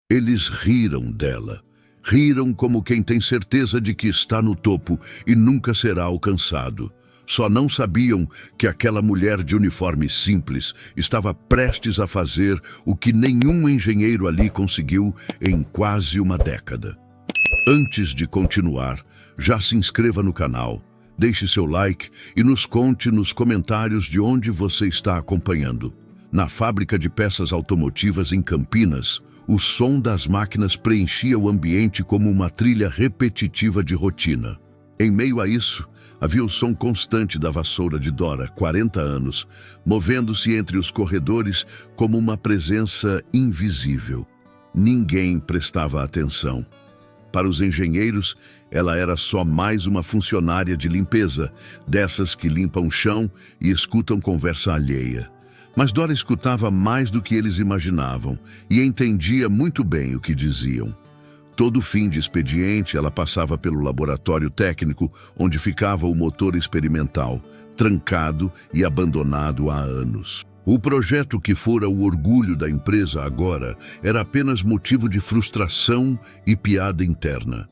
Eles riram dela. Riram como quem tem certeza de que está no topo e nunca será alcançado. Só não sabiam que aquela mulher de uniforme simples estava prestes a fazer o que nenhum engenheiro ali conseguiu em quase uma década. Antes de continuar, já se inscreva no canal, deixe seu like e nos conte nos comentários de onde você está acompanhando. Na fábrica de peças automotivas em Campinas, o som das máquinas preenchia o ambiente como uma trilha repetitiva de rotina. Em meio a isso, havia o som constante da vassoura de Dora, 40 anos, movendo-se entre os corredores como uma presença invisível. Ninguém prestava atenção. Para os engenheiros, ela era só mais uma funcionária de limpeza, dessas que limpam o chão e escutam conversa alheia. Mas Dora escutava mais do que eles imaginavam e entendia muito bem o que diziam. Todo fim de expediente, ela passava pelo laboratório técnico, onde ficava o motor experimental, trancado e abandonado há anos. O projeto que fora o orgulho da empresa agora era apenas motivo de frustração e piada interna.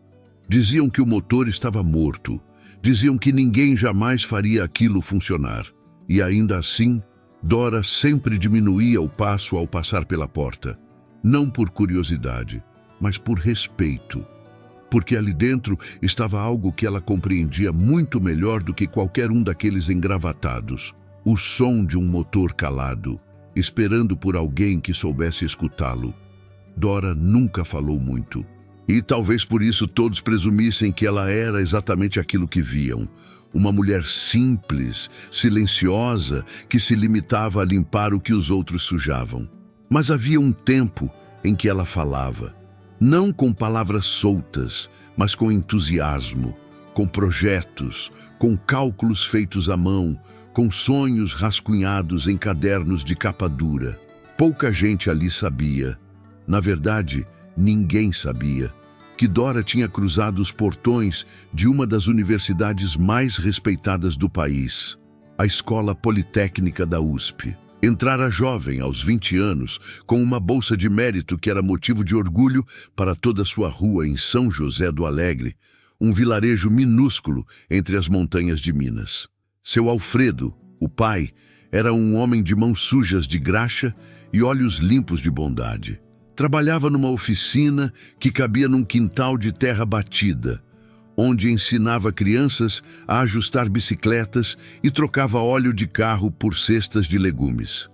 Diziam que o motor estava morto. Diziam que ninguém jamais faria aquilo funcionar. E ainda assim, Dora sempre diminuía o passo ao passar pela porta. Não por curiosidade, mas por respeito. Porque ali dentro estava algo que ela compreendia muito melhor do que qualquer um daqueles engravatados. O som de um motor calado, esperando por alguém que soubesse escutá-lo. Dora nunca falou muito. E talvez por isso todos presumissem que ela era exatamente aquilo que viam. Uma mulher simples, silenciosa, que se limitava a limpar o que os outros sujavam. Mas havia um tempo em que ela falava. Não com palavras soltas, mas com entusiasmo, com projetos, com cálculos feitos à mão, com sonhos rascunhados em cadernos de capa dura. Pouca gente ali sabia, na verdade, ninguém sabia, que Dora tinha cruzado os portões de uma das universidades mais respeitadas do país, a Escola Politécnica da USP. Entrara jovem, aos 20 anos, com uma bolsa de mérito que era motivo de orgulho para toda a sua rua em São José do Alegre, um vilarejo minúsculo entre as montanhas de Minas. Seu Alfredo, o pai, era um homem de mãos sujas de graxa e olhos limpos de bondade. Trabalhava numa oficina que cabia num quintal de terra batida, onde ensinava crianças a ajustar bicicletas e trocava óleo de carro por cestas de legumes.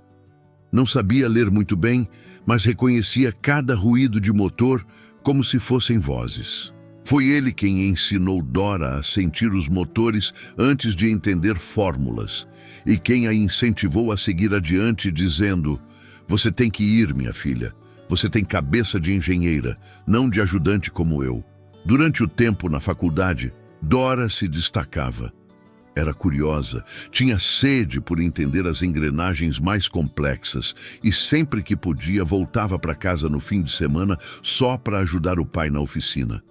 Não sabia ler muito bem, mas reconhecia cada ruído de motor como se fossem vozes. Foi ele quem ensinou Dora a sentir os motores antes de entender fórmulas, e quem a incentivou a seguir adiante dizendo: "Você tem que ir, minha filha. Você tem cabeça de engenheira, não de ajudante como eu." Durante o tempo na faculdade, Dora se destacava. Era curiosa, tinha sede por entender as engrenagens mais complexas e sempre que podia voltava para casa no fim de semana só para ajudar o pai na oficina.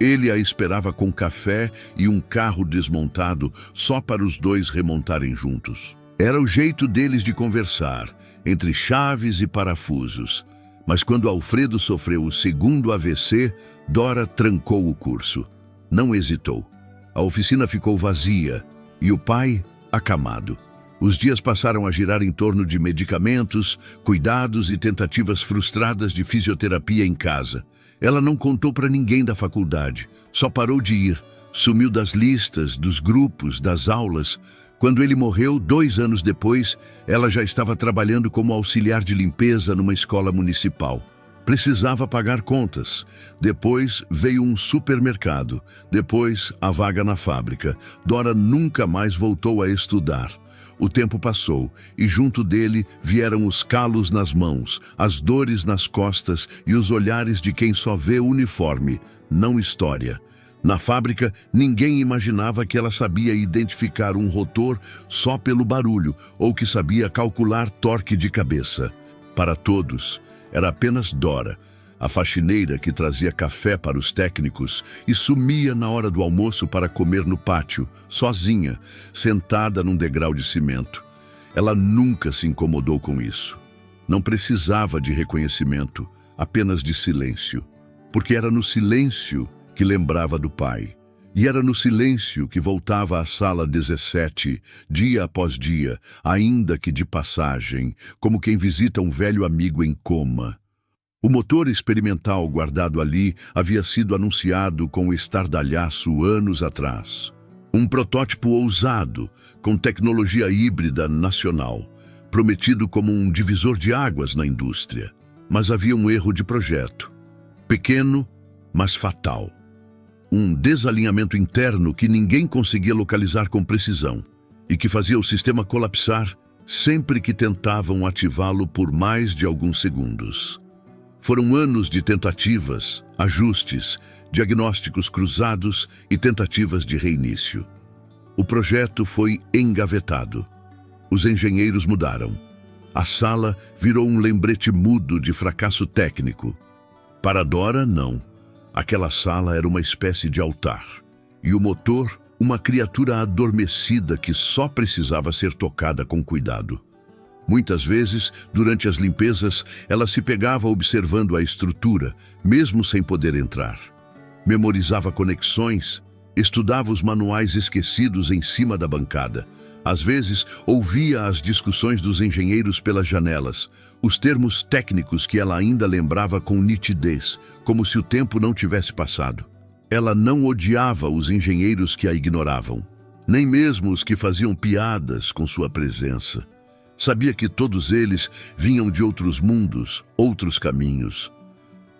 Ele a esperava com café e um carro desmontado só para os dois remontarem juntos. Era o jeito deles de conversar, entre chaves e parafusos. Mas quando Alfredo sofreu o segundo AVC, Dora trancou o curso. Não hesitou. A oficina ficou vazia e o pai acamado. Os dias passaram a girar em torno de medicamentos, cuidados e tentativas frustradas de fisioterapia em casa. Ela não contou para ninguém da faculdade, só parou de ir, sumiu das listas, dos grupos, das aulas. Quando ele morreu, 2 anos depois, ela já estava trabalhando como auxiliar de limpeza numa escola municipal. Precisava pagar contas. Depois veio um supermercado. Depois, a vaga na fábrica. Dora nunca mais voltou a estudar. O tempo passou e junto dele vieram os calos nas mãos, as dores nas costas e os olhares de quem só vê uniforme, não história. Na fábrica, ninguém imaginava que ela sabia identificar um rotor só pelo barulho ou que sabia calcular torque de cabeça. Para todos, era apenas Dora, a faxineira que trazia café para os técnicos e sumia na hora do almoço para comer no pátio, sozinha, sentada num degrau de cimento. Ela nunca se incomodou com isso. Não precisava de reconhecimento, apenas de silêncio, porque era no silêncio que lembrava do pai. E era no silêncio que voltava à sala 17, dia após dia, ainda que de passagem, como quem visita um velho amigo em coma. O motor experimental guardado ali havia sido anunciado com estardalhaço anos atrás. Um protótipo ousado, com tecnologia híbrida nacional, prometido como um divisor de águas na indústria. Mas havia um erro de projeto. Pequeno, mas fatal. Um desalinhamento interno que ninguém conseguia localizar com precisão e que fazia o sistema colapsar sempre que tentavam ativá-lo por mais de alguns segundos. Foram anos de tentativas, ajustes, diagnósticos cruzados e tentativas de reinício. O projeto foi engavetado. Os engenheiros mudaram. A sala virou um lembrete mudo de fracasso técnico. Para Dora, não. Aquela sala era uma espécie de altar. E o motor, uma criatura adormecida que só precisava ser tocada com cuidado. Muitas vezes, durante as limpezas, ela se pegava observando a estrutura, mesmo sem poder entrar. Memorizava conexões, estudava os manuais esquecidos em cima da bancada. Às vezes, ouvia as discussões dos engenheiros pelas janelas, os termos técnicos que ela ainda lembrava com nitidez, como se o tempo não tivesse passado. Ela não odiava os engenheiros que a ignoravam, nem mesmo os que faziam piadas com sua presença. Sabia que todos eles vinham de outros mundos, outros caminhos.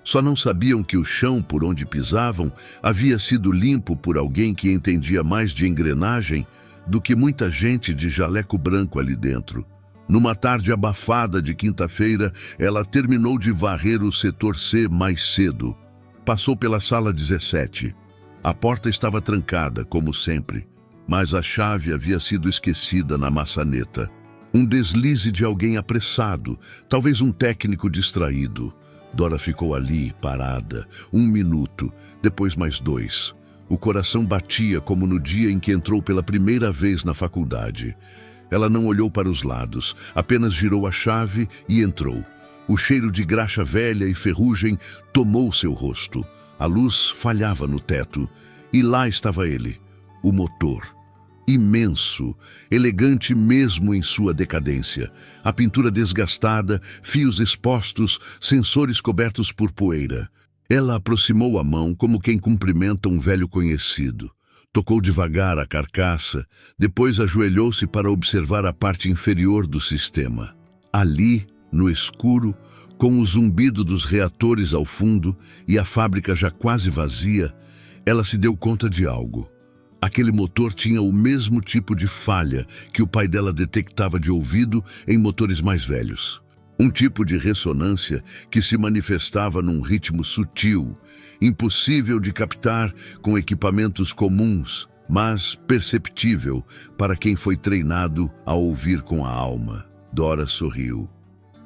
Só não sabiam que o chão por onde pisavam havia sido limpo por alguém que entendia mais de engrenagem do que muita gente de jaleco branco ali dentro. Numa tarde abafada de quinta-feira, ela terminou de varrer o setor C mais cedo. Passou pela sala 17. A porta estava trancada, como sempre, mas a chave havia sido esquecida na maçaneta. Um deslize de alguém apressado, talvez um técnico distraído. Dora ficou ali, parada, 1 minuto, depois mais 2. O coração batia como no dia em que entrou pela primeira vez na faculdade. Ela não olhou para os lados, apenas girou a chave e entrou. O cheiro de graxa velha e ferrugem tomou seu rosto. A luz falhava no teto. E lá estava ele, o motor. Imenso, elegante mesmo em sua decadência. A pintura desgastada, fios expostos, sensores cobertos por poeira. Ela aproximou a mão como quem cumprimenta um velho conhecido. Tocou devagar a carcaça, depois ajoelhou-se para observar a parte inferior do sistema. Ali, no escuro, com o zumbido dos reatores ao fundo e a fábrica já quase vazia, ela se deu conta de algo. Aquele motor tinha o mesmo tipo de falha que o pai dela detectava de ouvido em motores mais velhos. Um tipo de ressonância que se manifestava num ritmo sutil, impossível de captar com equipamentos comuns, mas perceptível para quem foi treinado a ouvir com a alma. Dora sorriu.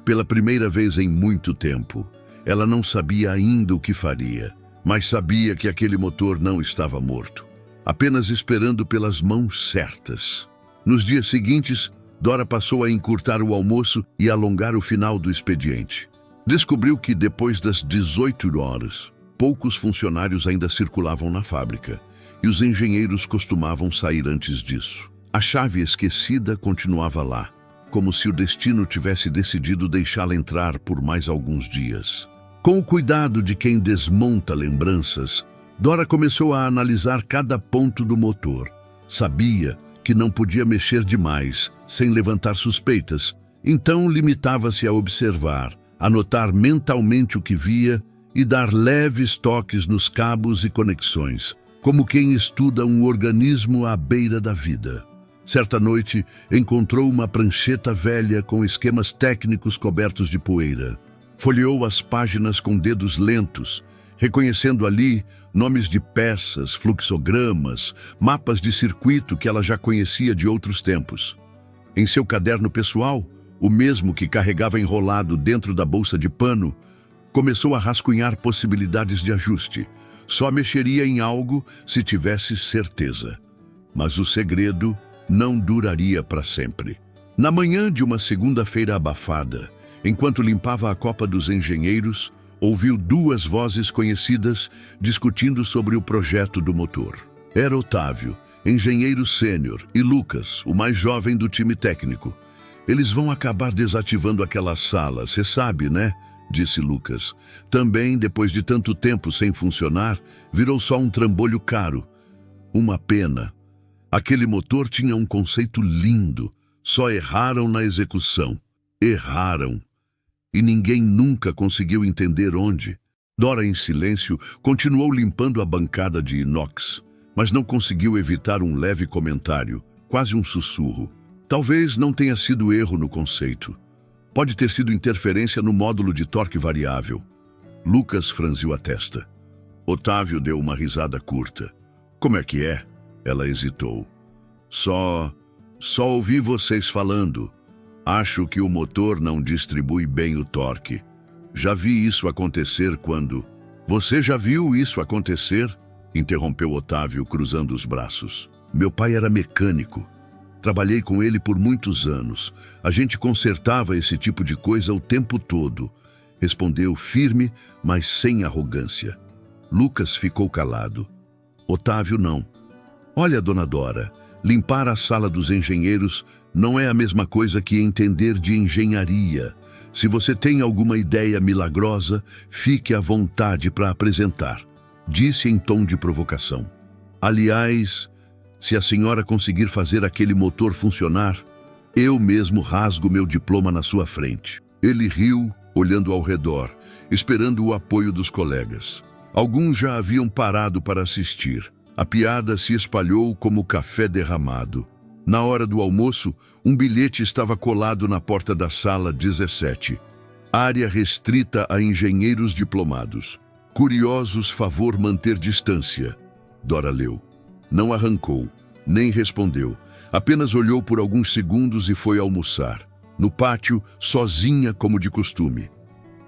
Pela primeira vez em muito tempo, ela não sabia ainda o que faria, mas sabia que aquele motor não estava morto, apenas esperando pelas mãos certas. Nos dias seguintes, Dora passou a encurtar o almoço e alongar o final do expediente. Descobriu que, depois das 18 horas, poucos funcionários ainda circulavam na fábrica, e os engenheiros costumavam sair antes disso. A chave esquecida continuava lá, como se o destino tivesse decidido deixá-la entrar por mais alguns dias. Com o cuidado de quem desmonta lembranças, Dora começou a analisar cada ponto do motor. Sabia que não podia mexer demais, sem levantar suspeitas, então limitava-se a observar, anotar mentalmente o que via e dar leves toques nos cabos e conexões, como quem estuda um organismo à beira da vida. Certa noite, encontrou uma prancheta velha com esquemas técnicos cobertos de poeira. Folheou as páginas com dedos lentos, reconhecendo ali nomes de peças, fluxogramas, mapas de circuito que ela já conhecia de outros tempos. Em seu caderno pessoal, o mesmo que carregava enrolado dentro da bolsa de pano, começou a rascunhar possibilidades de ajuste. Só mexeria em algo se tivesse certeza. Mas o segredo não duraria para sempre. Na manhã de uma segunda-feira abafada, enquanto limpava a copa dos engenheiros, ouviu duas vozes conhecidas discutindo sobre o projeto do motor. Era Otávio, engenheiro sênior, e Lucas, o mais jovem do time técnico. Eles vão acabar desativando aquela sala, você sabe, né? Disse Lucas. Também, depois de tanto tempo sem funcionar, virou só um trambolho caro. Uma pena. Aquele motor tinha um conceito lindo. Só erraram na execução. Erraram. E ninguém nunca conseguiu entender onde. Dora, em silêncio, continuou limpando a bancada de inox, mas não conseguiu evitar um leve comentário, quase um sussurro. Talvez não tenha sido erro no conceito. Pode ter sido interferência no módulo de torque variável. Lucas franziu a testa. Otávio deu uma risada curta. Como é que é? Ela hesitou. Só ouvi vocês falando. Acho que o motor não distribui bem o torque. Já vi isso acontecer quando... Você já viu isso acontecer? Interrompeu Otávio, cruzando os braços. Meu pai era mecânico. Trabalhei com ele por muitos anos. A gente consertava esse tipo de coisa o tempo todo. Respondeu firme, mas sem arrogância. Lucas ficou calado. Otávio não. Olha, dona Dora, limpar a sala dos engenheiros não é a mesma coisa que entender de engenharia. Se você tem alguma ideia milagrosa, fique à vontade para apresentar. Disse em tom de provocação. Aliás, se a senhora conseguir fazer aquele motor funcionar, eu mesmo rasgo meu diploma na sua frente. Ele riu, olhando ao redor, esperando o apoio dos colegas. Alguns já haviam parado para assistir. A piada se espalhou como café derramado. Na hora do almoço, um bilhete estava colado na porta da sala 17. Área restrita a engenheiros diplomados. Curiosos, favor manter distância. Dora leu. Não arrancou, nem respondeu. Apenas olhou por alguns segundos e foi almoçar. No pátio, sozinha como de costume.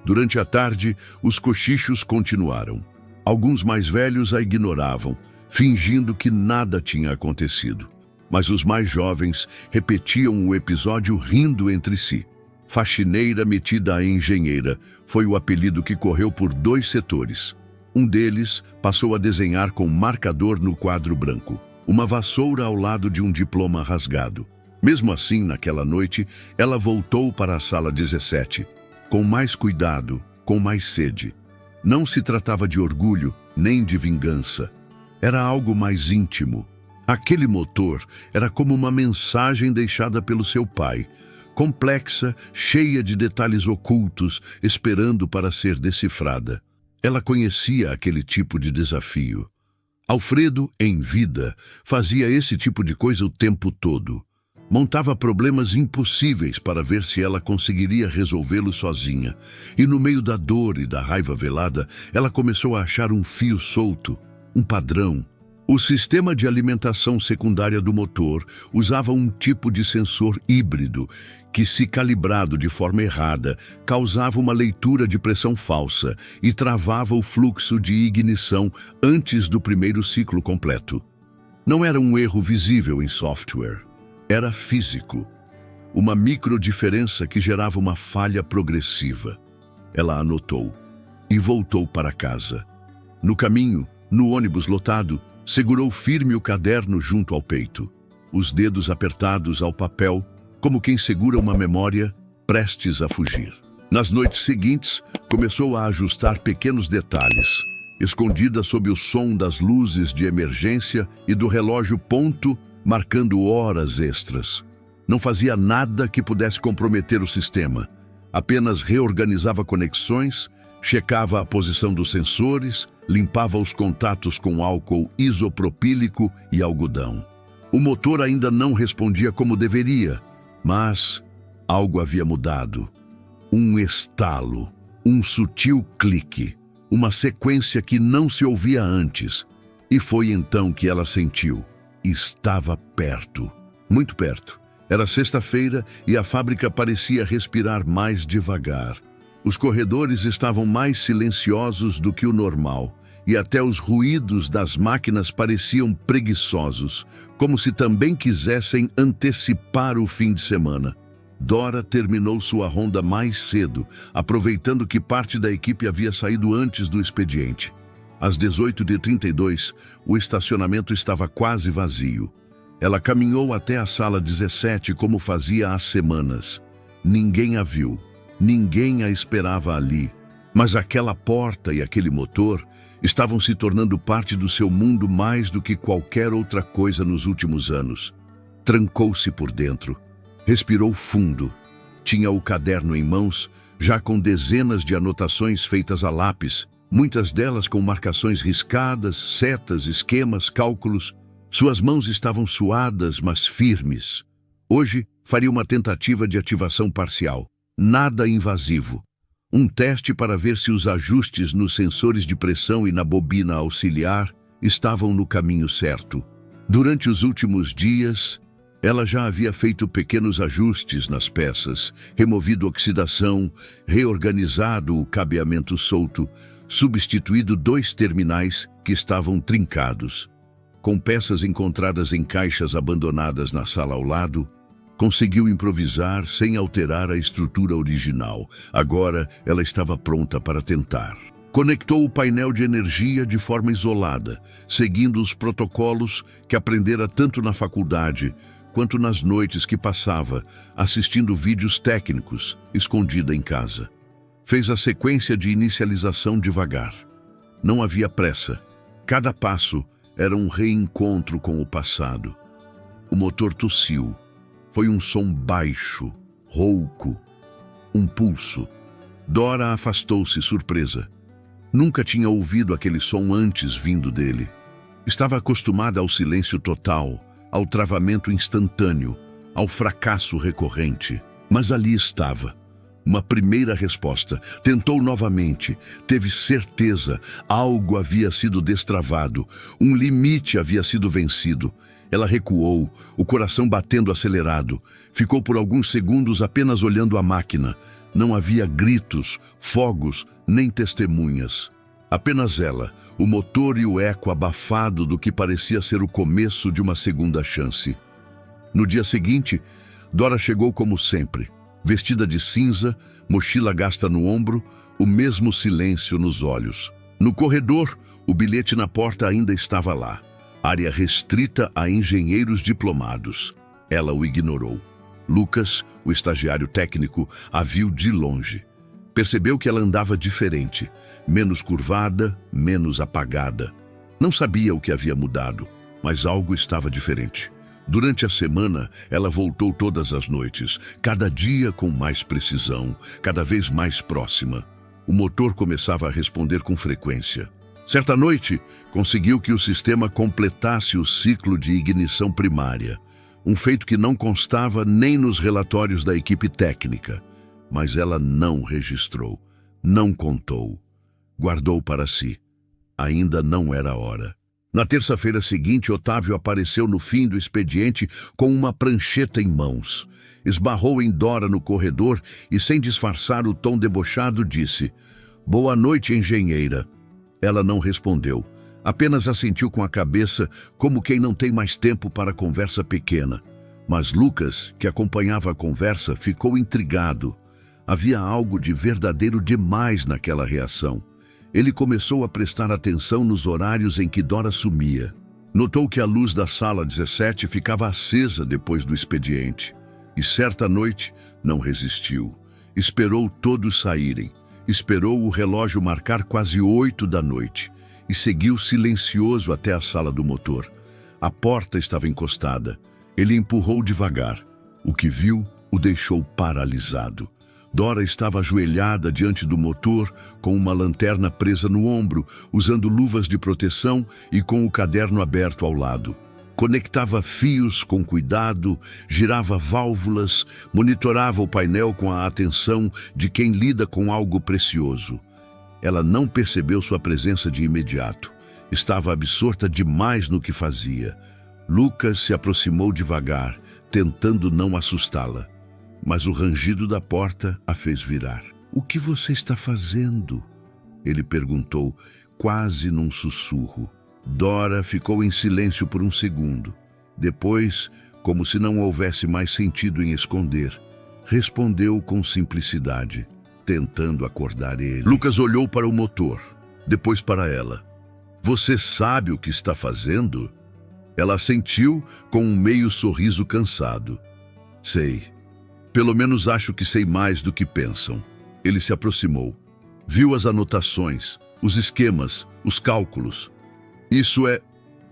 Durante a tarde, os cochichos continuaram. Alguns mais velhos a ignoravam, fingindo que nada tinha acontecido. Mas os mais jovens repetiam o episódio rindo entre si. Faxineira metida a engenheira foi o apelido que correu por dois setores. Um deles passou a desenhar com marcador no quadro branco, uma vassoura ao lado de um diploma rasgado. Mesmo assim, naquela noite, ela voltou para a sala 17, com mais cuidado, com mais sede. Não se tratava de orgulho, nem de vingança. Era algo mais íntimo. Aquele motor era como uma mensagem deixada pelo seu pai, complexa, cheia de detalhes ocultos, esperando para ser decifrada. Ela conhecia aquele tipo de desafio. Alfredo, em vida, fazia esse tipo de coisa o tempo todo. Montava problemas impossíveis para ver se ela conseguiria resolvê-los sozinha. E no meio da dor e da raiva velada, ela começou a achar um fio solto, um padrão. O sistema de alimentação secundária do motor usava um tipo de sensor híbrido que, se calibrado de forma errada, causava uma leitura de pressão falsa e travava o fluxo de ignição antes do primeiro ciclo completo. Não era um erro visível em software, era físico. Uma microdiferença que gerava uma falha progressiva. Ela anotou e voltou para casa. No caminho, no ônibus lotado, segurou firme o caderno junto ao peito, os dedos apertados ao papel, como quem segura uma memória prestes a fugir. Nas noites seguintes, começou a ajustar pequenos detalhes, escondida sob o som das luzes de emergência e do relógio ponto, marcando horas extras. Não fazia nada que pudesse comprometer o sistema, apenas reorganizava conexões, checava a posição dos sensores, limpava os contatos com álcool isopropílico e algodão. O motor ainda não respondia como deveria, mas algo havia mudado. Um estalo, um sutil clique, uma sequência que não se ouvia antes. E foi então que ela sentiu. Estava perto, muito perto. Era sexta-feira e a fábrica parecia respirar mais devagar. Os corredores estavam mais silenciosos do que o normal, e até os ruídos das máquinas pareciam preguiçosos, como se também quisessem antecipar o fim de semana. Dora terminou sua ronda mais cedo, aproveitando que parte da equipe havia saído antes do expediente. Às 18h32, o estacionamento estava quase vazio. Ela caminhou até a sala 17 como fazia há semanas. Ninguém a viu, ninguém a esperava ali. Mas aquela porta e aquele motor estavam se tornando parte do seu mundo mais do que qualquer outra coisa nos últimos anos. Trancou-se por dentro. Respirou fundo. Tinha o caderno em mãos, já com dezenas de anotações feitas a lápis, muitas delas com marcações riscadas, setas, esquemas, cálculos. Suas mãos estavam suadas, mas firmes. Hoje, faria uma tentativa de ativação parcial. Nada invasivo. Um teste para ver se os ajustes nos sensores de pressão e na bobina auxiliar estavam no caminho certo. Durante os últimos dias, ela já havia feito pequenos ajustes nas peças, removido oxidação, reorganizado o cabeamento solto, substituído 2 terminais que estavam trincados. Com peças encontradas em caixas abandonadas na sala ao lado, conseguiu improvisar sem alterar a estrutura original. Agora ela estava pronta para tentar. Conectou o painel de energia de forma isolada, seguindo os protocolos que aprendera tanto na faculdade quanto nas noites que passava, assistindo vídeos técnicos, escondida em casa. Fez a sequência de inicialização devagar. Não havia pressa. Cada passo era um reencontro com o passado. O motor tossiu. Foi um som baixo, rouco, um pulso. Dora afastou-se, surpresa. Nunca tinha ouvido aquele som antes vindo dele. Estava acostumada ao silêncio total, ao travamento instantâneo, ao fracasso recorrente. Mas ali estava. Uma primeira resposta. Tentou novamente. Teve certeza. Algo havia sido destravado. Um limite havia sido vencido. Ela recuou, o coração batendo acelerado. Ficou por alguns segundos apenas olhando a máquina. Não havia gritos, fogos, nem testemunhas. Apenas ela, o motor e o eco abafado do que parecia ser o começo de uma segunda chance. No dia seguinte, Dora chegou como sempre, vestida de cinza, mochila gasta no ombro, o mesmo silêncio nos olhos. No corredor, o bilhete na porta ainda estava lá. Área restrita a engenheiros diplomados. Ela o ignorou. Lucas, o estagiário técnico, a viu de longe. Percebeu que ela andava diferente, menos curvada, menos apagada. Não sabia o que havia mudado, mas algo estava diferente. Durante a semana, ela voltou todas as noites, cada dia com mais precisão, cada vez mais próxima. O motor começava a responder com frequência. Certa noite, conseguiu que o sistema completasse o ciclo de ignição primária, um feito que não constava nem nos relatórios da equipe técnica. Mas ela não registrou, não contou, guardou para si. Ainda não era hora. Na terça-feira seguinte, Otávio apareceu no fim do expediente com uma prancheta em mãos. Esbarrou em Dora no corredor e, sem disfarçar o tom debochado, disse: "Boa noite, engenheira." Ela não respondeu, apenas assentiu com a cabeça, como quem não tem mais tempo para conversa pequena. Mas Lucas, que acompanhava a conversa, ficou intrigado. Havia algo de verdadeiro demais naquela reação. Ele começou a prestar atenção nos horários em que Dora sumia. Notou que a luz da sala 17 ficava acesa depois do expediente. E certa noite não resistiu. Esperou todos saírem. Esperou o relógio marcar quase 8 da noite. E seguiu silencioso até a sala do motor. A porta estava encostada. Ele empurrou devagar. O que viu o deixou paralisado. Dora estava ajoelhada diante do motor, com uma lanterna presa no ombro, usando luvas de proteção e com o caderno aberto ao lado. Conectava fios com cuidado, girava válvulas, monitorava o painel com a atenção de quem lida com algo precioso. Ela não percebeu sua presença de imediato. Estava absorta demais no que fazia. Lucas se aproximou devagar, tentando não assustá-la. Mas o rangido da porta a fez virar. "O que você está fazendo?" ele perguntou, quase num sussurro. Dora ficou em silêncio por um segundo. Depois, como se não houvesse mais sentido em esconder, respondeu com simplicidade, tentando acordar ele. Lucas olhou para o motor, depois para ela. Você sabe o que está fazendo? Ela assentiu com um meio sorriso cansado. Sei. Pelo menos acho que sei mais do que pensam. Ele se aproximou. Viu as anotações, os esquemas, os cálculos. Isso é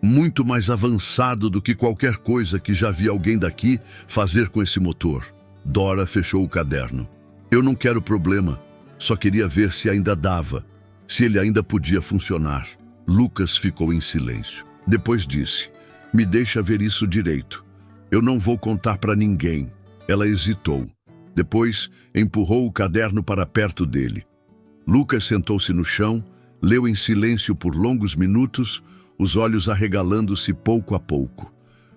muito mais avançado do que qualquer coisa que já vi alguém daqui fazer com esse motor. Dora fechou o caderno. Eu não quero problema. Só queria ver se ainda dava, se ele ainda podia funcionar. Lucas ficou em silêncio. Depois disse, me deixa ver isso direito. Eu não vou contar para ninguém. Ela hesitou. Depois, empurrou o caderno para perto dele. Lucas sentou-se no chão, leu em silêncio por longos minutos, os olhos arregalando-se pouco a pouco.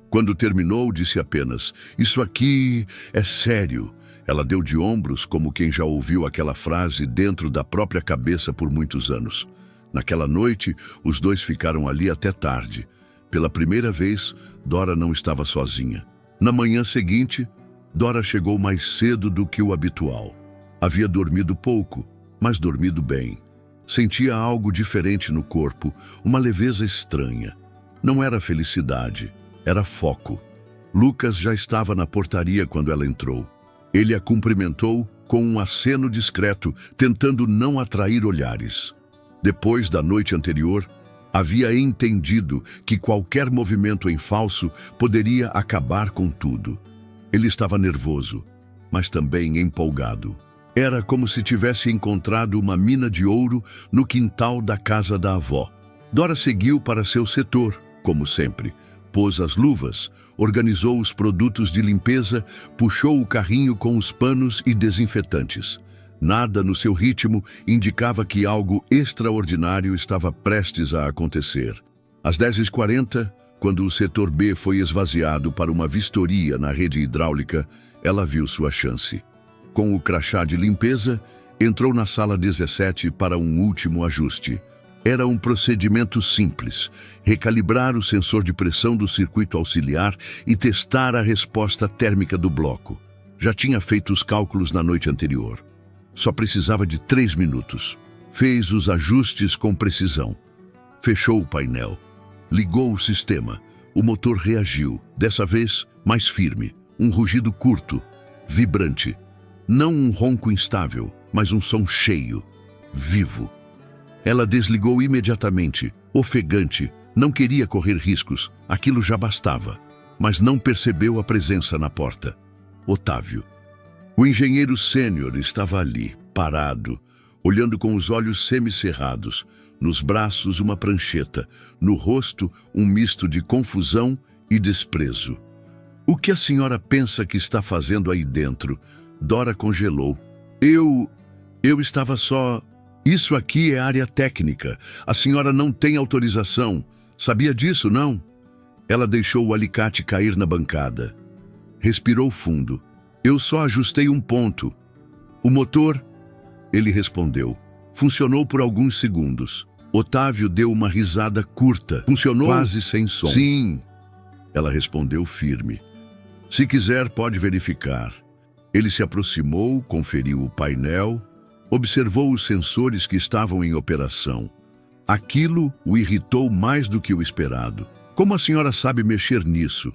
Quando terminou, disse apenas, isso aqui é sério. Ela deu de ombros como quem já ouviu aquela frase dentro da própria cabeça por muitos anos. Naquela noite, os dois ficaram ali até tarde. Pela primeira vez, Dora não estava sozinha. Na manhã seguinte, Dora chegou mais cedo do que o habitual. Havia dormido pouco, mas dormido bem. Sentia algo diferente no corpo, uma leveza estranha. Não era felicidade, era foco. Lucas já estava na portaria quando ela entrou. Ele a cumprimentou com um aceno discreto, tentando não atrair olhares. Depois da noite anterior, havia entendido que qualquer movimento em falso poderia acabar com tudo. Ele estava nervoso, mas também empolgado. Era como se tivesse encontrado uma mina de ouro no quintal da casa da avó. Dora seguiu para seu setor, como sempre. Pôs as luvas, organizou os produtos de limpeza, puxou o carrinho com os panos e desinfetantes. Nada no seu ritmo indicava que algo extraordinário estava prestes a acontecer. Às 10h40, quando o setor B foi esvaziado para uma vistoria na rede hidráulica, ela viu sua chance. Com o crachá de limpeza, entrou na sala 17 para um último ajuste. Era um procedimento simples, recalibrar o sensor de pressão do circuito auxiliar e testar a resposta térmica do bloco. Já tinha feito os cálculos na noite anterior. Só precisava de 3 minutos. Fez os ajustes com precisão. Fechou o painel. Ligou o sistema. O motor reagiu, dessa vez mais firme. Um rugido curto, vibrante. Não um ronco instável, mas um som cheio, vivo. Ela desligou imediatamente, ofegante. Não queria correr riscos, aquilo já bastava. Mas não percebeu a presença na porta. Otávio. O engenheiro sênior estava ali, parado, olhando com os olhos semicerrados, nos braços uma prancheta, no rosto um misto de confusão e desprezo. O que a senhora pensa que está fazendo aí dentro? Dora congelou. Eu estava só... Isso aqui é área técnica. A senhora não tem autorização. Sabia disso, não? Ela deixou o alicate cair na bancada. Respirou fundo. Eu só ajustei um ponto. O motor... Ele respondeu. Funcionou por alguns segundos. Otávio deu uma risada curta. Funcionou? Quase sem som. Sim. Ela respondeu firme. Se quiser, pode verificar. Ele se aproximou, conferiu o painel, observou os sensores que estavam em operação. Aquilo o irritou mais do que o esperado. Como a senhora sabe mexer nisso?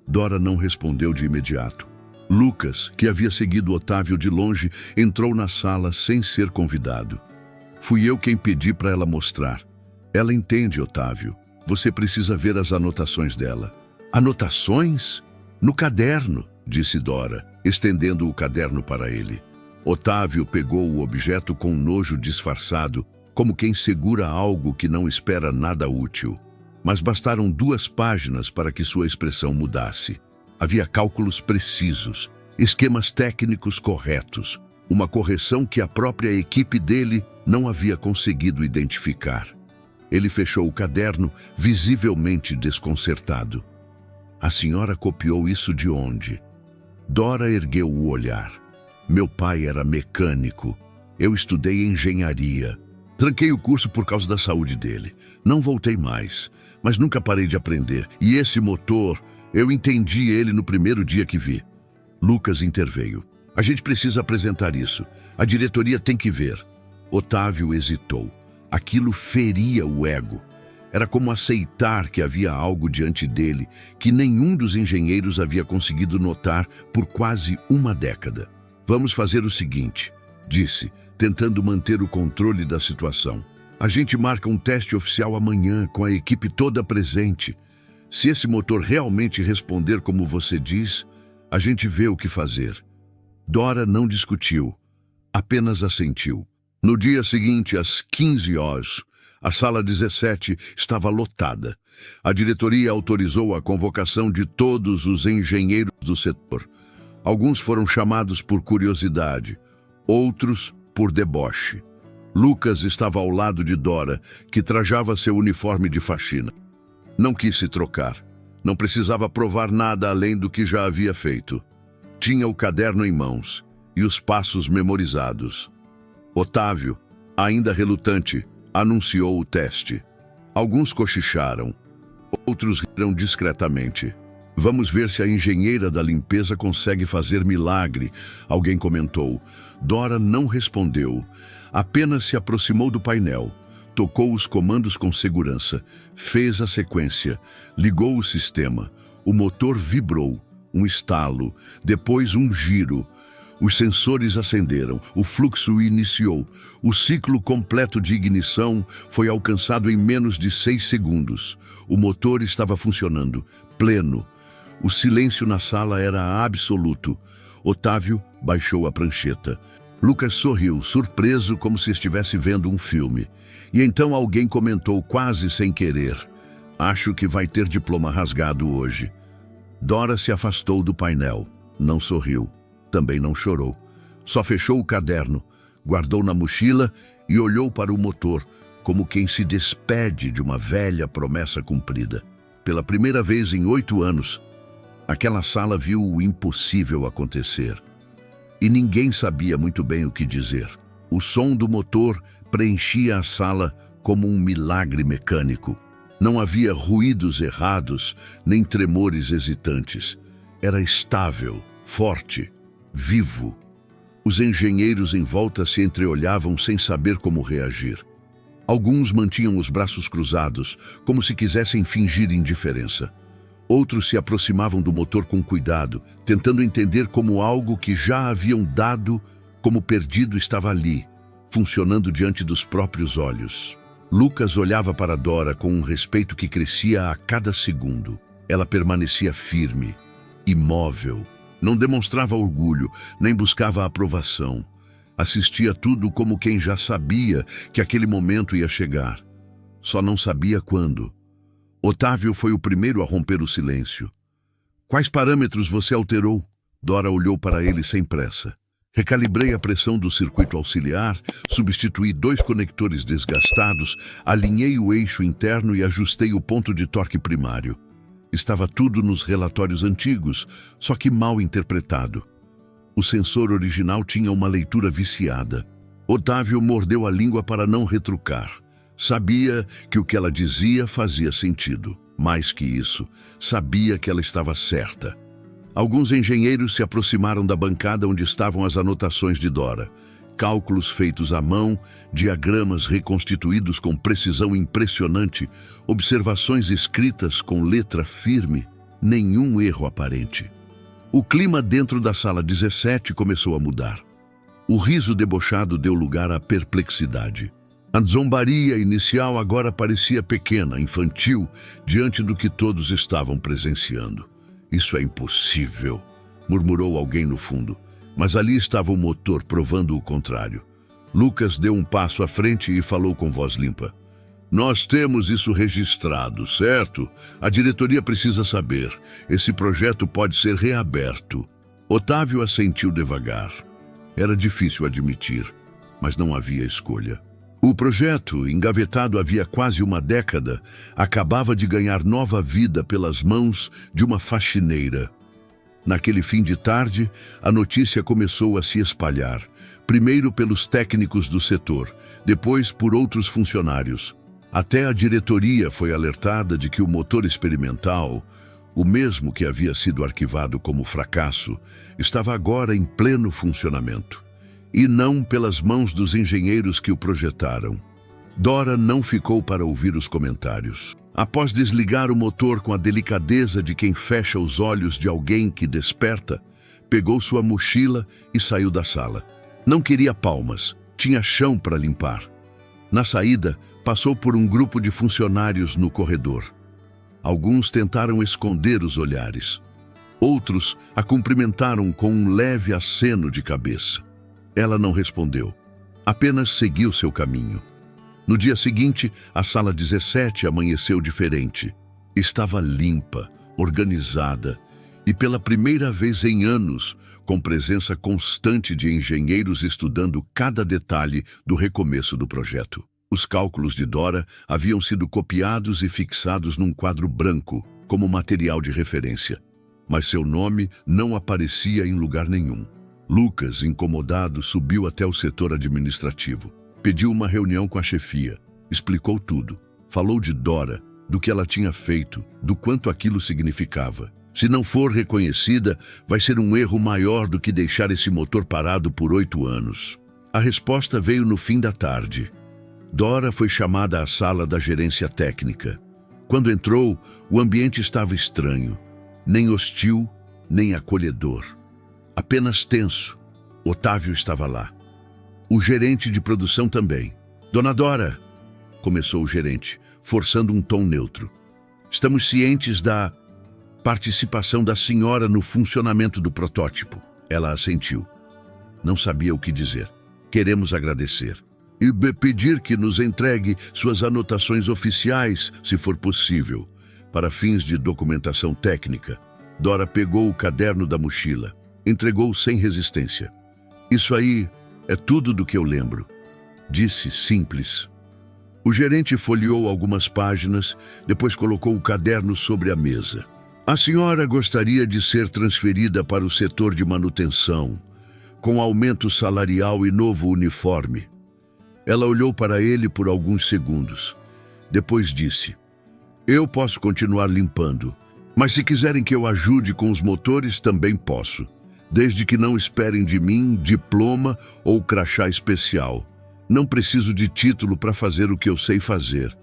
Dora não respondeu de imediato. Lucas, que havia seguido Otávio de longe, entrou na sala sem ser convidado. Fui eu quem pedi para ela mostrar. Ela entende, Otávio. Você precisa ver as anotações dela. Anotações? No caderno, disse Dora, estendendo o caderno para ele. Otávio pegou o objeto com nojo disfarçado, como quem segura algo que não espera nada útil. Mas bastaram 2 páginas para que sua expressão mudasse. Havia cálculos precisos, esquemas técnicos corretos, uma correção que a própria equipe dele não havia conseguido identificar. Ele fechou o caderno, visivelmente desconcertado. A senhora copiou isso de onde? Dora ergueu o olhar. Meu pai era mecânico. Eu estudei engenharia. Tranquei o curso por causa da saúde dele. Não voltei mais, mas nunca parei de aprender. E esse motor, eu entendi ele no primeiro dia que vi. Lucas interveio. A gente precisa apresentar isso. A diretoria tem que ver. Otávio hesitou. Aquilo feria o ego. Era como aceitar que havia algo diante dele que nenhum dos engenheiros havia conseguido notar por quase uma década. Vamos fazer o seguinte, disse, tentando manter o controle da situação. A gente marca um teste oficial amanhã com a equipe toda presente. Se esse motor realmente responder como você diz, a gente vê o que fazer. Dora não discutiu, apenas assentiu. No dia seguinte, às 15 horas, a sala 17 estava lotada. A diretoria autorizou a convocação de todos os engenheiros do setor. Alguns foram chamados por curiosidade, outros por deboche. Lucas estava ao lado de Dora, que trajava seu uniforme de faxina. Não quis se trocar. Não precisava provar nada além do que já havia feito. Tinha o caderno em mãos e os passos memorizados. Otávio, ainda relutante, anunciou o teste. Alguns cochicharam, outros riram discretamente. Vamos ver se a engenheira da limpeza consegue fazer milagre, alguém comentou. Dora não respondeu, apenas se aproximou do painel, tocou os comandos com segurança, fez a sequência, ligou o sistema. O motor vibrou, um estalo, depois um giro. Os sensores acenderam, o fluxo iniciou. O ciclo completo de ignição foi alcançado em menos de 6 segundos. O motor estava funcionando, pleno. O silêncio na sala era absoluto. Otávio baixou a prancheta. Lucas sorriu, surpreso, como se estivesse vendo um filme. E então alguém comentou quase sem querer. Acho que vai ter diploma rasgado hoje. Dora se afastou do painel. Não sorriu. Também não chorou. Só fechou o caderno, guardou na mochila e olhou para o motor, como quem se despede de uma velha promessa cumprida. Pela primeira vez em 8 anos, aquela sala viu o impossível acontecer. E ninguém sabia muito bem o que dizer. O som do motor preenchia a sala como um milagre mecânico. Não havia ruídos errados, nem tremores hesitantes. Era estável, forte, vivo. Os engenheiros em volta se entreolhavam sem saber como reagir. Alguns mantinham os braços cruzados, como se quisessem fingir indiferença. Outros se aproximavam do motor com cuidado, tentando entender como algo que já haviam dado como perdido estava ali, funcionando diante dos próprios olhos. Lucas olhava para Dora com um respeito que crescia a cada segundo. Ela permanecia firme, imóvel. Não demonstrava orgulho, nem buscava aprovação. Assistia tudo como quem já sabia que aquele momento ia chegar. Só não sabia quando. Otávio foi o primeiro a romper o silêncio. Quais parâmetros você alterou? Dora olhou para ele sem pressa. Recalibrei a pressão do circuito auxiliar, substituí 2 conectores desgastados, alinhei o eixo interno e ajustei o ponto de torque primário. Estava tudo nos relatórios antigos, só que mal interpretado. O sensor original tinha uma leitura viciada. Otávio mordeu a língua para não retrucar. Sabia que o que ela dizia fazia sentido. Mais que isso, sabia que ela estava certa. Alguns engenheiros se aproximaram da bancada onde estavam as anotações de Dora. Cálculos feitos à mão, diagramas reconstituídos com precisão impressionante, observações escritas com letra firme, nenhum erro aparente. O clima dentro da sala 17 começou a mudar. O riso debochado deu lugar à perplexidade. A zombaria inicial agora parecia pequena, infantil, diante do que todos estavam presenciando. Isso é impossível, murmurou alguém no fundo. Mas ali estava o motor provando o contrário. Lucas deu um passo à frente e falou com voz limpa. Nós temos isso registrado, certo? A diretoria precisa saber. Esse projeto pode ser reaberto. Otávio assentiu devagar. Era difícil admitir, mas não havia escolha. O projeto, engavetado havia quase uma década, acabava de ganhar nova vida pelas mãos de uma faxineira. Naquele fim de tarde, a notícia começou a se espalhar, primeiro pelos técnicos do setor, depois por outros funcionários. Até a diretoria foi alertada de que o motor experimental, O mesmo que havia sido arquivado como fracasso estava agora em pleno funcionamento, e não pelas mãos dos engenheiros que o projetaram. Dora não ficou para ouvir os comentários. Após desligar o motor com a delicadeza de quem fecha os olhos de alguém que desperta, pegou sua mochila e saiu da sala. Não queria palmas, tinha chão para limpar. Na saída, passou por um grupo de funcionários no corredor. Alguns tentaram esconder os olhares. Outros a cumprimentaram com um leve aceno de cabeça. Ela não respondeu, apenas seguiu seu caminho. No dia seguinte, a sala 17 amanheceu diferente. Estava limpa, organizada e, pela primeira vez em anos, com presença constante de engenheiros estudando cada detalhe do recomeço do projeto. Os cálculos de Dora haviam sido copiados e fixados num quadro branco, como material de referência. Mas seu nome não aparecia em lugar nenhum. Lucas, incomodado, subiu até o setor administrativo. Pediu uma reunião com a chefia. Explicou tudo. Falou de Dora, do que ela tinha feito, do quanto aquilo significava. Se não for reconhecida, vai ser um erro maior do que deixar esse motor parado por 8 anos. A resposta veio no fim da tarde. Dora foi chamada à sala da gerência técnica. Quando entrou, o ambiente estava estranho. Nem hostil, nem acolhedor. Apenas tenso. Otávio estava lá. O gerente de produção também. Dona Dora, começou o gerente, forçando um tom neutro. Estamos cientes da participação da senhora no funcionamento do protótipo. Ela assentiu. Não sabia o que dizer. Queremos agradecer. E pedir que nos entregue suas anotações oficiais, se for possível, para fins de documentação técnica. Dora pegou o caderno da mochila. Entregou sem resistência. Isso aí é tudo do que eu lembro, disse simples. O gerente folheou algumas páginas, depois colocou o caderno sobre a mesa. A senhora gostaria de ser transferida para o setor de manutenção, com aumento salarial e novo uniforme. Ela olhou para ele por alguns segundos. Depois disse, eu posso continuar limpando, mas se quiserem que eu ajude com os motores, também posso. Desde que não esperem de mim diploma ou crachá especial. Não preciso de título para fazer o que eu sei fazer.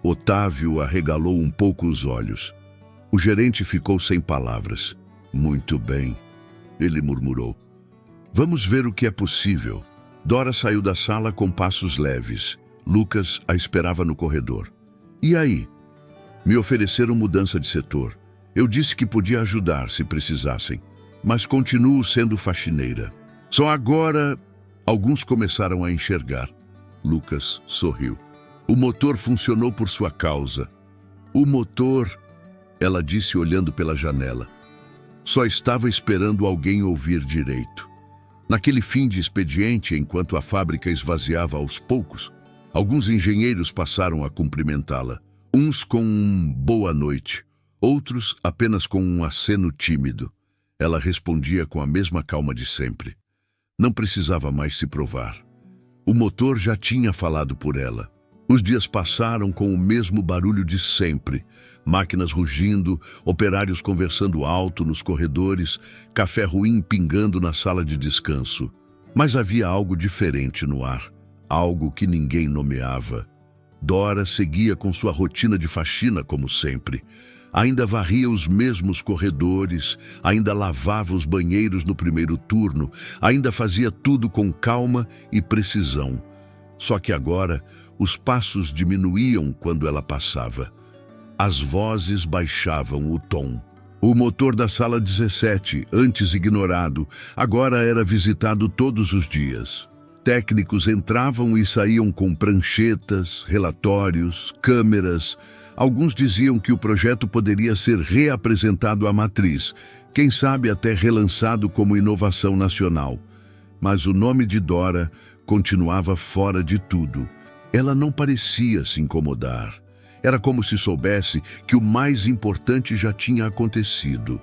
Otávio arregalou um pouco os olhos. O gerente ficou sem palavras. Muito bem, ele murmurou. Vamos ver o que é possível. Dora saiu da sala com passos leves. Lucas a esperava no corredor. E aí? Me ofereceram mudança de setor. Eu disse que podia ajudar se precisassem. Mas continuo sendo faxineira. Só agora, alguns começaram a enxergar. Lucas sorriu. O motor funcionou por sua causa. O motor, ela disse olhando pela janela. Só estava esperando alguém ouvir direito. Naquele fim de expediente, enquanto a fábrica esvaziava aos poucos, alguns engenheiros passaram a cumprimentá-la. Uns com um boa noite, outros apenas com um aceno tímido. Ela respondia com a mesma calma de sempre. Não precisava mais se provar. O motor já tinha falado por ela. Os dias passaram com o mesmo barulho de sempre. Máquinas rugindo, operários conversando alto nos corredores, café ruim pingando na sala de descanso. Mas havia algo diferente no ar, algo que ninguém nomeava. Dora seguia com sua rotina de faxina como sempre. Ainda varria os mesmos corredores, ainda lavava os banheiros no primeiro turno, ainda fazia tudo com calma e precisão. Só que agora, os passos diminuíam quando ela passava. As vozes baixavam o tom. O motor da sala 17, antes ignorado, agora era visitado todos os dias. Técnicos entravam e saíam com pranchetas, relatórios, câmeras. Alguns diziam que o projeto poderia ser reapresentado à matriz, quem sabe até relançado como inovação nacional. Mas o nome de Dora continuava fora de tudo. Ela não parecia se incomodar. Era como se soubesse que o mais importante já tinha acontecido.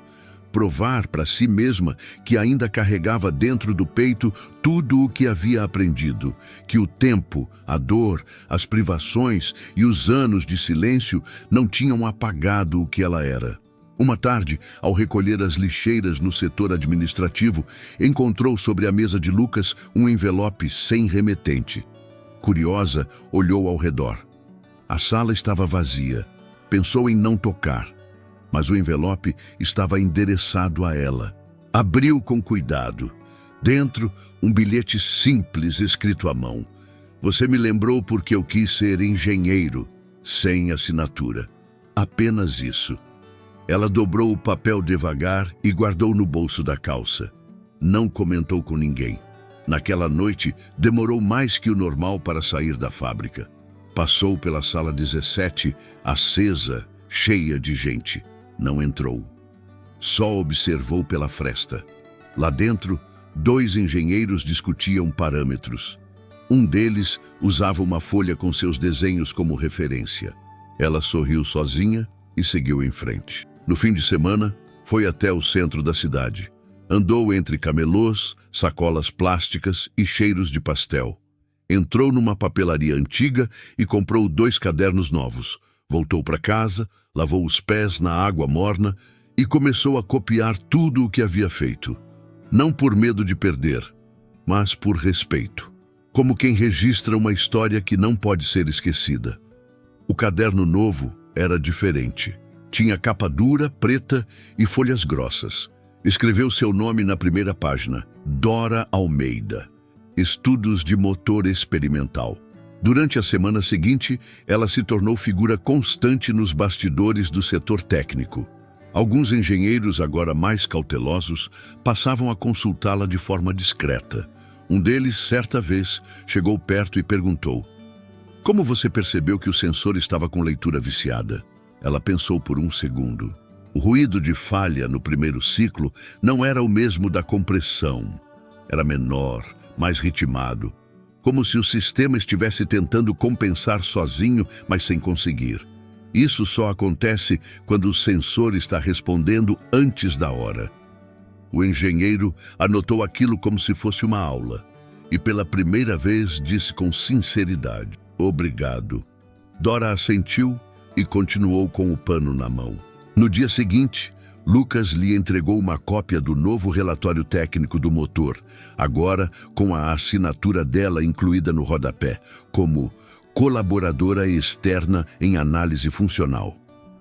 Provar para si mesma que ainda carregava dentro do peito tudo o que havia aprendido, que o tempo, a dor, as privações e os anos de silêncio não tinham apagado o que ela era. Uma tarde, ao recolher as lixeiras no setor administrativo, encontrou sobre a mesa de Lucas um envelope sem remetente. Curiosa, olhou ao redor. A sala estava vazia. Pensou em não tocar, mas o envelope estava endereçado a ela. Abriu com cuidado. Dentro, um bilhete simples escrito à mão. Você me lembrou porque eu quis ser engenheiro, sem assinatura. Apenas isso. Ela dobrou o papel devagar e guardou no bolso da calça. Não comentou com ninguém. Naquela noite, demorou mais que o normal para sair da fábrica. Passou pela sala 17, acesa, cheia de gente. Não entrou. Só observou pela fresta. Lá dentro, 2 engenheiros discutiam parâmetros. Um deles usava uma folha com seus desenhos como referência. Ela sorriu sozinha e seguiu em frente. No fim de semana, foi até o centro da cidade. Andou entre camelôs, sacolas plásticas e cheiros de pastel. Entrou numa papelaria antiga e comprou 2 cadernos novos. Voltou para casa, lavou os pés na água morna e começou a copiar tudo o que havia feito. Não por medo de perder, mas por respeito. Como quem registra uma história que não pode ser esquecida. O caderno novo era diferente. Tinha capa dura, preta e folhas grossas. Escreveu seu nome na primeira página, Dora Almeida. Estudos de motor experimental. Durante a semana seguinte, ela se tornou figura constante nos bastidores do setor técnico. Alguns engenheiros, agora mais cautelosos, passavam a consultá-la de forma discreta. Um deles, certa vez, chegou perto e perguntou: "Como você percebeu que o sensor estava com leitura viciada?" Ela pensou por um segundo. O ruído de falha no primeiro ciclo não era o mesmo da compressão. Era menor, mais ritmado, como se o sistema estivesse tentando compensar sozinho, mas sem conseguir. Isso só acontece quando o sensor está respondendo antes da hora. O engenheiro anotou aquilo como se fosse uma aula e pela primeira vez disse com sinceridade: "Obrigado." Dora assentiu e continuou com o pano na mão. No dia seguinte, Lucas lhe entregou uma cópia do novo relatório técnico do motor, agora com a assinatura dela incluída no rodapé, como colaboradora externa em análise funcional.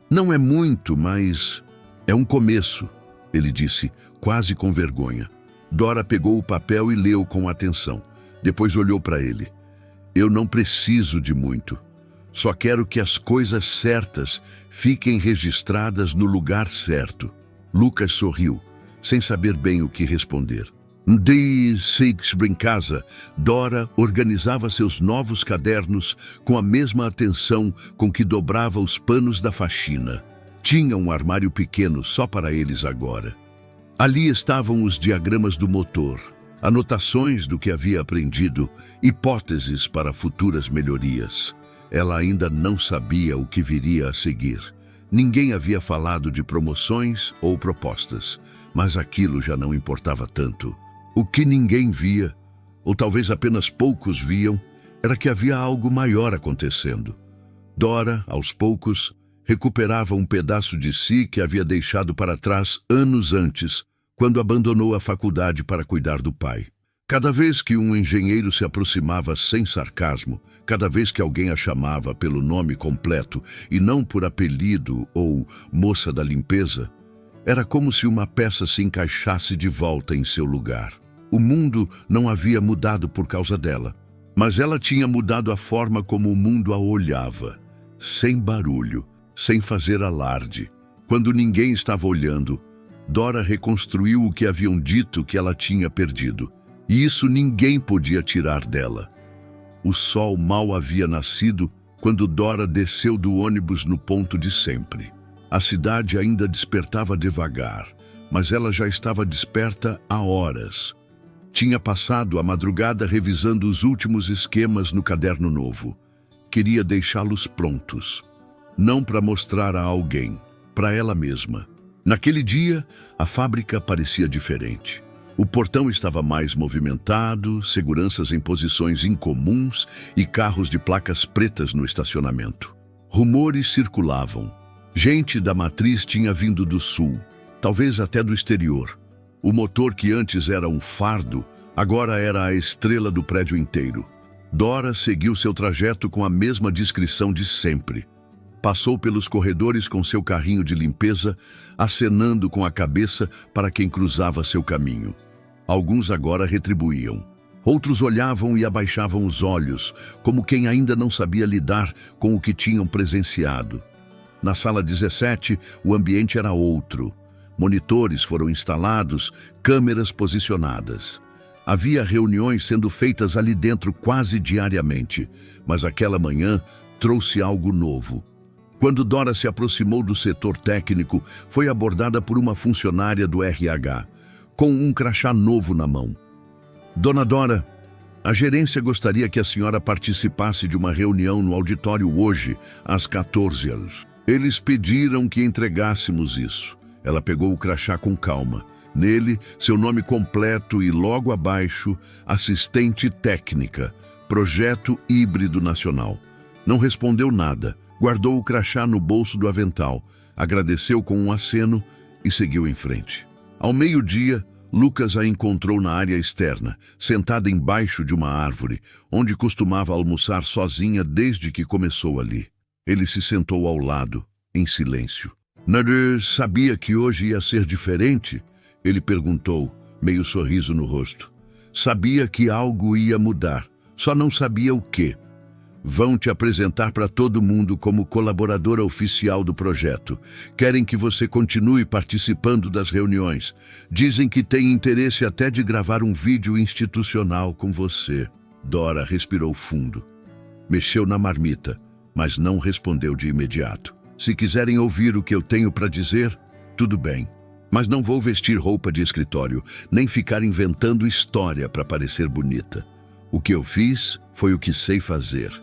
"Não é muito, mas é um começo", ele disse, quase com vergonha. Dora pegou o papel e leu com atenção. Depois olhou para ele. "Eu não preciso de muito. Só quero que as coisas certas fiquem registradas no lugar certo." Lucas sorriu, sem saber bem o que responder. De Six em casa, Dora organizava seus novos cadernos com a mesma atenção com que dobrava os panos da faxina. Tinha um armário pequeno só para eles agora. Ali estavam os diagramas do motor, anotações do que havia aprendido, hipóteses para futuras melhorias. Ela ainda não sabia o que viria a seguir. Ninguém havia falado de promoções ou propostas, mas aquilo já não importava tanto. O que ninguém via, ou talvez apenas poucos viam, era que havia algo maior acontecendo. Dora, aos poucos, recuperava um pedaço de si que havia deixado para trás anos antes, quando abandonou a faculdade para cuidar do pai. Cada vez que um engenheiro se aproximava sem sarcasmo, cada vez que alguém a chamava pelo nome completo e não por apelido ou moça da limpeza, era como se uma peça se encaixasse de volta em seu lugar. O mundo não havia mudado por causa dela, mas ela tinha mudado a forma como o mundo a olhava, sem barulho, sem fazer alarde. Quando ninguém estava olhando, Dora reconstruiu o que haviam dito que ela tinha perdido. E isso ninguém podia tirar dela. O sol mal havia nascido quando Dora desceu do ônibus no ponto de sempre. A cidade ainda despertava devagar, mas ela já estava desperta há horas. Tinha passado a madrugada revisando os últimos esquemas no caderno novo. Queria deixá-los prontos. Não para mostrar a alguém, para ela mesma. Naquele dia, a fábrica parecia diferente. O portão estava mais movimentado, seguranças em posições incomuns e carros de placas pretas no estacionamento. Rumores circulavam. Gente da matriz tinha vindo do sul, talvez até do exterior. O motor que antes era um fardo, agora era a estrela do prédio inteiro. Dora seguiu seu trajeto com a mesma discrição de sempre. Passou pelos corredores com seu carrinho de limpeza, acenando com a cabeça para quem cruzava seu caminho. Alguns agora retribuíam. Outros olhavam e abaixavam os olhos, como quem ainda não sabia lidar com o que tinham presenciado. Na sala 17, o ambiente era outro. Monitores foram instalados, câmeras posicionadas. Havia reuniões sendo feitas ali dentro quase diariamente, mas aquela manhã trouxe algo novo. Quando Dora se aproximou do setor técnico, foi abordada por uma funcionária do RH, com um crachá novo na mão. Dona Dora, a gerência gostaria que a senhora participasse de uma reunião no auditório hoje, às 14 horas. Eles pediram que entregássemos isso. Ela pegou o crachá com calma. Nele, seu nome completo e logo abaixo, assistente técnica, Projeto Híbrido Nacional. Não respondeu nada, guardou o crachá no bolso do avental, agradeceu com um aceno e seguiu em frente. Ao meio-dia, Lucas a encontrou na área externa, sentada embaixo de uma árvore, onde costumava almoçar sozinha desde que começou ali. Ele se sentou ao lado, em silêncio. Nader sabia que hoje ia ser diferente? Ele perguntou, meio sorriso no rosto. Sabia que algo ia mudar, só não sabia o quê. Vão te apresentar para todo mundo como colaboradora oficial do projeto. Querem que você continue participando das reuniões. Dizem que tem interesse até de gravar um vídeo institucional com você. Dora respirou fundo. Mexeu na marmita, mas não respondeu de imediato. Se quiserem ouvir o que eu tenho para dizer, tudo bem. Mas não vou vestir roupa de escritório, nem ficar inventando história para parecer bonita. O que eu fiz foi o que sei fazer.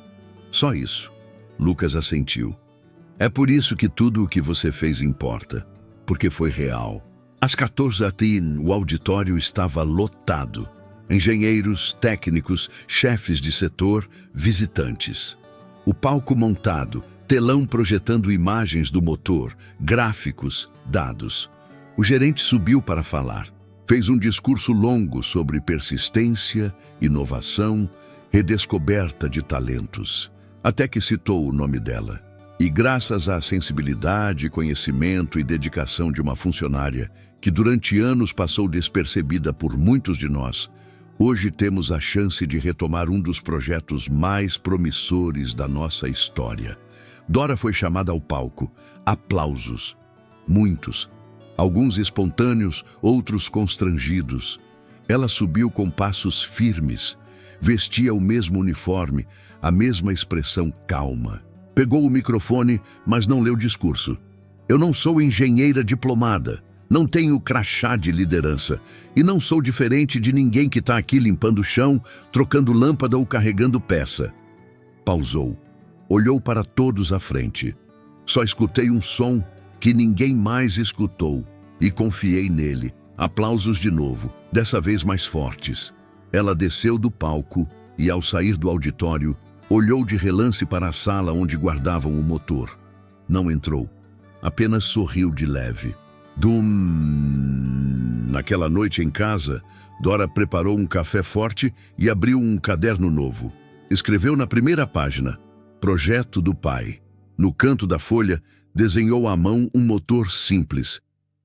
Só isso. Lucas assentiu. É por isso que tudo o que você fez importa, porque foi real. Às 14h, o auditório estava lotado. Engenheiros, técnicos, chefes de setor, visitantes. O palco montado, telão projetando imagens do motor, gráficos, dados. O gerente subiu para falar. Fez um discurso longo sobre persistência, inovação, redescoberta de talentos. Até que citou o nome dela. E graças à sensibilidade, conhecimento e dedicação de uma funcionária que durante anos passou despercebida por muitos de nós, hoje temos a chance de retomar um dos projetos mais promissores da nossa história. Dora foi chamada ao palco. Aplausos. Muitos. Alguns espontâneos, outros constrangidos. Ela subiu com passos firmes. Vestia o mesmo uniforme, a mesma expressão calma. Pegou o microfone, mas não leu o discurso. Eu não sou engenheira diplomada, não tenho crachá de liderança e não sou diferente de ninguém que está aqui limpando o chão, trocando lâmpada ou carregando peça. Pausou. Olhou para todos à frente. Só escutei um som que ninguém mais escutou e confiei nele. Aplausos de novo, dessa vez mais fortes. Ela desceu do palco e, ao sair do auditório, olhou de relance para a sala onde guardavam o motor. Não entrou. Apenas sorriu de leve. Naquela noite em casa, Dora preparou um café forte e abriu um caderno novo. Escreveu na primeira página, Projeto do Pai. No canto da folha, desenhou à mão um motor simples,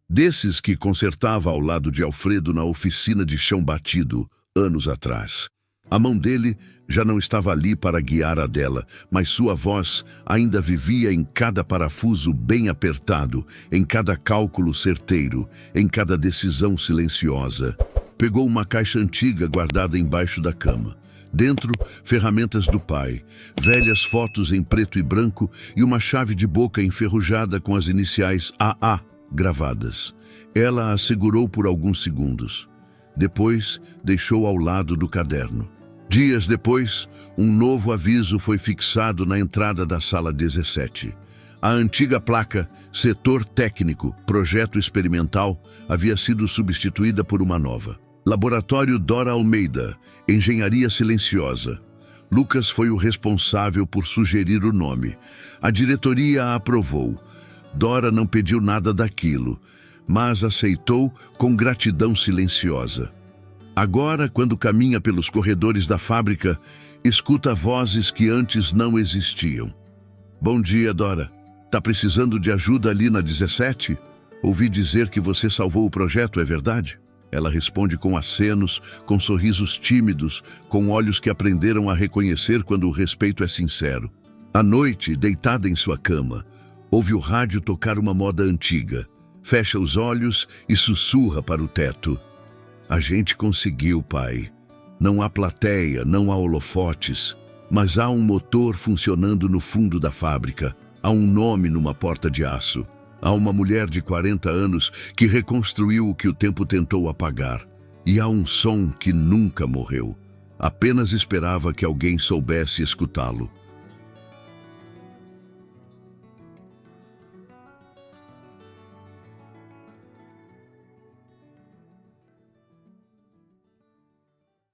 desses que consertava ao lado de Alfredo na oficina de chão batido, anos atrás. A mão dele já não estava ali para guiar a dela, mas sua voz ainda vivia em cada parafuso bem apertado, em cada cálculo certeiro, em cada decisão silenciosa. Pegou uma caixa antiga guardada embaixo da cama. Dentro, ferramentas do pai, velhas fotos em preto e branco e uma chave de boca enferrujada com as iniciais AA gravadas. Ela a segurou por alguns segundos. Depois, deixou ao lado do caderno. Dias depois, um novo aviso foi fixado na entrada da sala 17. A antiga placa, Setor Técnico, Projeto Experimental, havia sido substituída por uma nova. Laboratório Dora Almeida, Engenharia Silenciosa. Lucas foi o responsável por sugerir o nome. A diretoria a aprovou. Dora não pediu nada daquilo, mas aceitou com gratidão silenciosa. Agora, quando caminha pelos corredores da fábrica, escuta vozes que antes não existiam. Bom dia, Dora. Tá precisando de ajuda ali na 17? Ouvi dizer que você salvou o projeto, é verdade? Ela responde com acenos, com sorrisos tímidos, com olhos que aprenderam a reconhecer quando o respeito é sincero. À noite, deitada em sua cama, ouve o rádio tocar uma moda antiga. Fecha os olhos e sussurra para o teto. A gente conseguiu, pai. Não há plateia, não há holofotes, mas há um motor funcionando no fundo da fábrica. Há um nome numa porta de aço. Há uma mulher de 40 anos que reconstruiu o que o tempo tentou apagar. E há um som que nunca morreu. Apenas esperava que alguém soubesse escutá-lo.